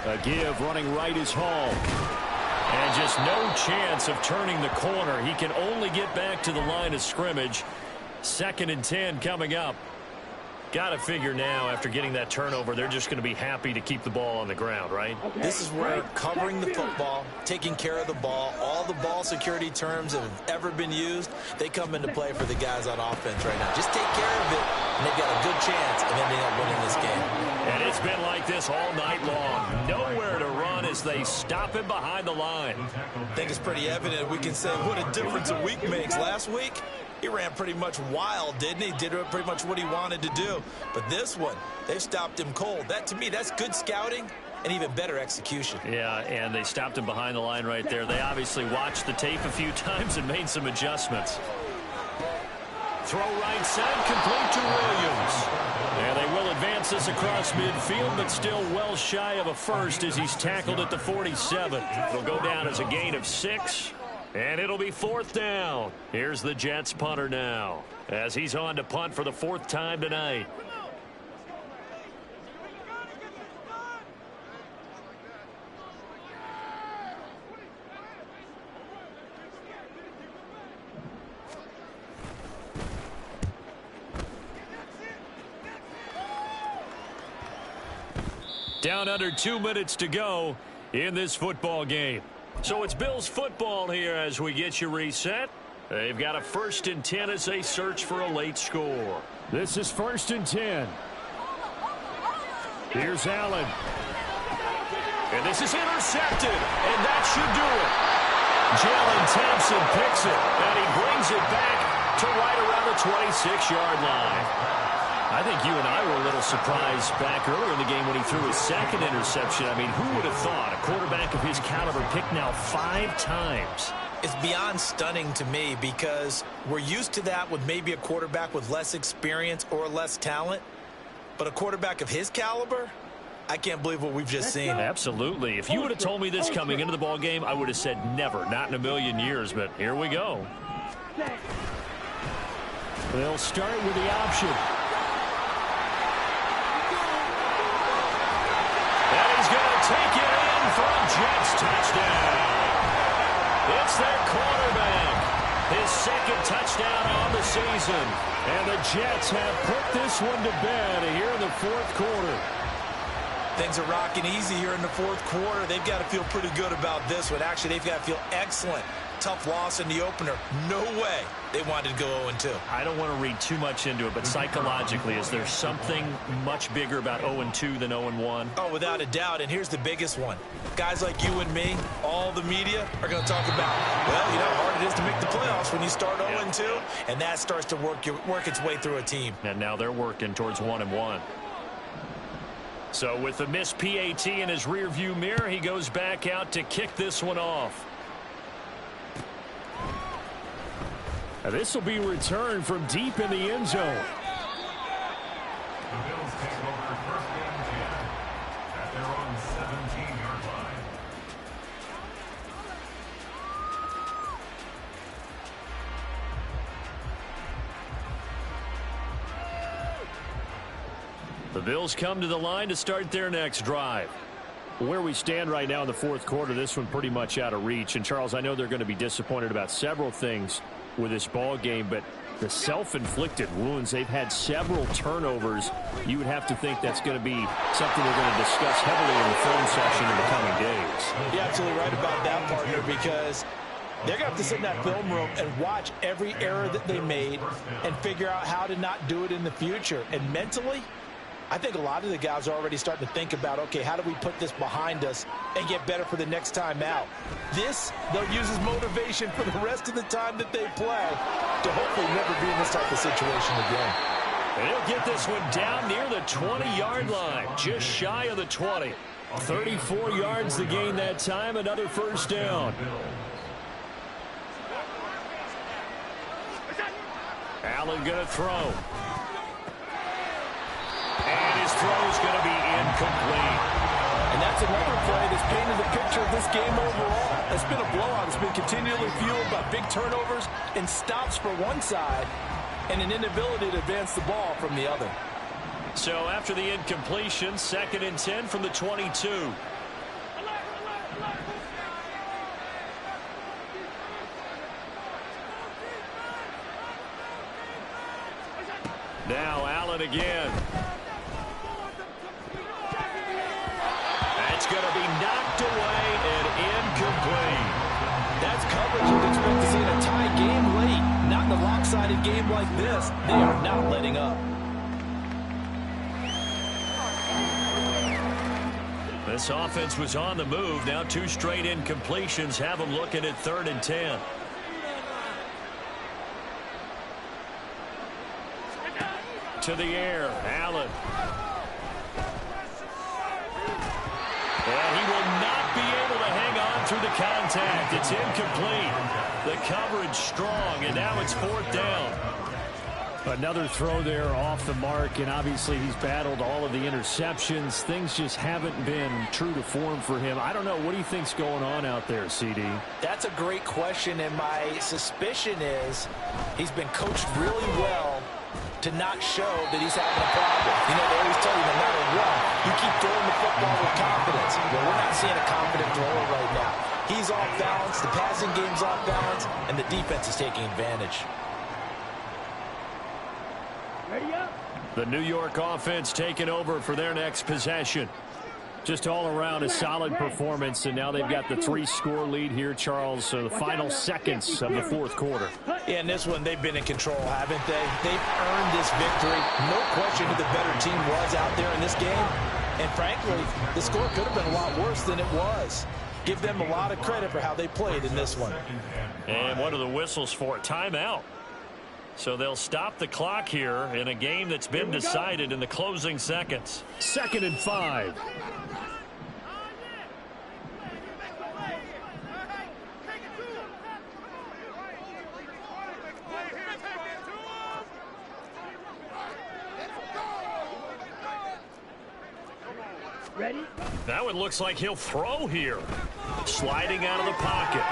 [SPEAKER 2] A give running right is Hall. And just no chance of turning the corner. He can only get back to the line of scrimmage. 2nd and 10 coming up. Got to figure now, after getting that turnover, they're just going to be happy to keep the ball on the ground, right?
[SPEAKER 3] This is where covering the football, taking care of the ball, all the ball security terms that have ever been used, they come into play for the guys on offense right now. Just take care of it, and they've got a good chance of ending up winning this game.
[SPEAKER 1] And it's been like this all night long. Nowhere to run as they stop him behind the line.
[SPEAKER 3] I think it's pretty evident we can say what a difference a week makes. Last week, He ran pretty much wild, didn't he? Did pretty much what he wanted to do. But this one, they stopped him cold. That, to me, that's good scouting and even better execution.
[SPEAKER 2] Yeah, and they stopped him behind the line right there. They obviously watched the tape a few times and made some adjustments. Throw right side, complete to Williams. And they will advance this across midfield, but still well shy of a first as he's tackled at the 47. It'll go down as a gain of 6, and it'll be 4th down. Here's the Jets punter now as he's on to punt for the 4th time tonight. Down under 2 minutes to go in this football game. So it's Bills football here as we get you reset. They've got a 1st and 10 as they search for a late score. This is 1st and 10. Here's Allen. And this is intercepted. And that should do it. Jalen Thompson picks it. And he brings it back to right around the 26-yard line. I think you and I were a little surprised back earlier in the game when he threw his 2nd interception. I mean, who would have thought a quarterback of his caliber picked now 5 times?
[SPEAKER 3] It's beyond stunning to me because we're used to that with maybe a quarterback with less experience or less talent. But a quarterback of his caliber, I can't believe what we've just seen.
[SPEAKER 2] Absolutely. If you would have told me this coming into the ball game, I would have said never, not in a million years. But here we go. They'll start with the option. Take it in for a Jets touchdown. It's their quarterback. His 2nd touchdown on the season. And the Jets have put this one to bed here in the 4th quarter.
[SPEAKER 3] Things are rocking easy here in the 4th quarter. They've got to feel pretty good about this one. Actually, they've got to feel excellent. Tough loss in the opener. No way they wanted to go 0-2.
[SPEAKER 2] I don't want to read too much into it, but psychologically, is there something much bigger about 0-2 than 0-1?
[SPEAKER 3] Oh, without a doubt, and here's the biggest one. Guys like you and me, all the media, are going to talk about, well, you know how hard it is to make the playoffs when you start 0-2, and that starts to work its way through a team.
[SPEAKER 2] And now they're working towards 1-1. So with the missed PAT in his rearview mirror, he goes back out to kick this one off. This will be returned from deep in the end zone.
[SPEAKER 5] The Bills take over 1st and 10 at their own 17-yard line.
[SPEAKER 2] The Bills come to the line to start their next drive. Where we stand right now in the 4th quarter, this one pretty much out of reach. And, Charles, I know they're going to be disappointed about several things with this ball game, but the self-inflicted wounds, they've had several turnovers. You would have to think that's going to be something they're going to discuss heavily in the film session in the coming days.
[SPEAKER 3] You're absolutely right about that, partner, because they're going to have to sit in that film room and watch every error that they made and figure out how to not do it in the future. And mentally, I think a lot of the guys are already starting to think about, okay, how do we put this behind us and get better for the next time out? This, they'll use as motivation for the rest of the time that they play to hopefully never be in this type of situation again.
[SPEAKER 2] And he'll get this one down near the 20-yard line, just shy of the 20. 34 yards to gain that time, another 1st down. Allen going to throw. And his throw is going to be incomplete.
[SPEAKER 6] And that's another play that's painted the picture of this game overall. It's been a blowout. It's been continually fueled by big turnovers and stops for one side and an inability to advance the ball from the other.
[SPEAKER 2] So after the incompletion, 2nd and 10 from the 22. Now Allen again. That's going to be knocked away and incomplete.
[SPEAKER 6] That's coverage you'd expect to see in a tie game late. Not in a lopsided game like this. They are not letting up.
[SPEAKER 2] This offense was on the move. Now 2 straight incompletions have them looking at 3rd and 10. to the air. Allen. And he will not be able to hang on through the contact. It's incomplete. The coverage strong, and now it's 4th down. Another throw there off the mark, and obviously he's battled all of the interceptions. Things just haven't been true to form for him. I don't know. What do you think's going on out there, CD?
[SPEAKER 3] That's a great question, and my suspicion is he's been coached really well to not show that he's having a problem. You know, they always tell you no matter what, you keep throwing the football with confidence. Well, we're not seeing a confident thrower right now. He's off balance, the passing game's off balance, and the defense is taking advantage.
[SPEAKER 4] Ready up.
[SPEAKER 2] The New York offense taking over for their next possession. Just all around a solid performance, and now they've got the 3-score lead here, Charles. So the final seconds of the 4th quarter.
[SPEAKER 3] Yeah, in this one, they've been in control, haven't they? They've earned this victory. No question who the better team was out there in this game. And frankly, the score could have been a lot worse than it was. Give them a lot of credit for how they played in this one.
[SPEAKER 2] And what are the whistles for? Timeout. So they'll stop the clock here in a game that's been decided in the closing seconds. 2nd and 5.
[SPEAKER 4] Ready?
[SPEAKER 2] Now it looks like he'll throw here. Sliding out of the pocket.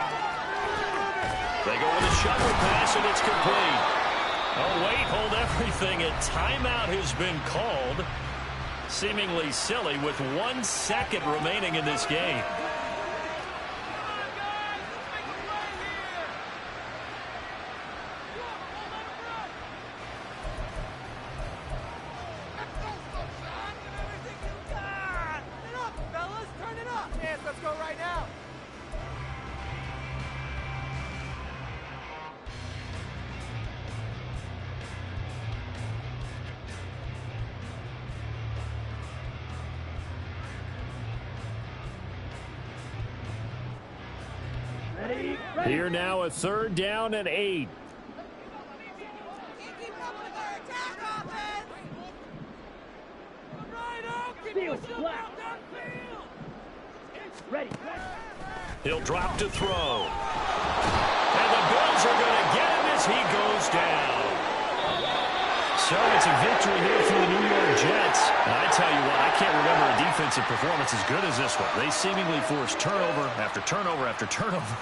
[SPEAKER 2] They go with a shovel pass, and it's complete. Oh, wait, hold everything. A timeout has been called. Seemingly silly with 1 second remaining in this game. Here now, a 3rd down and 8.
[SPEAKER 4] Ready.
[SPEAKER 2] He'll drop to throw. And the Bills are going to get him as he goes down. So it's a victory here for the New York Jets. And I tell you what, I can't remember a defensive performance as good as this one. They seemingly forced turnover after turnover after turnover.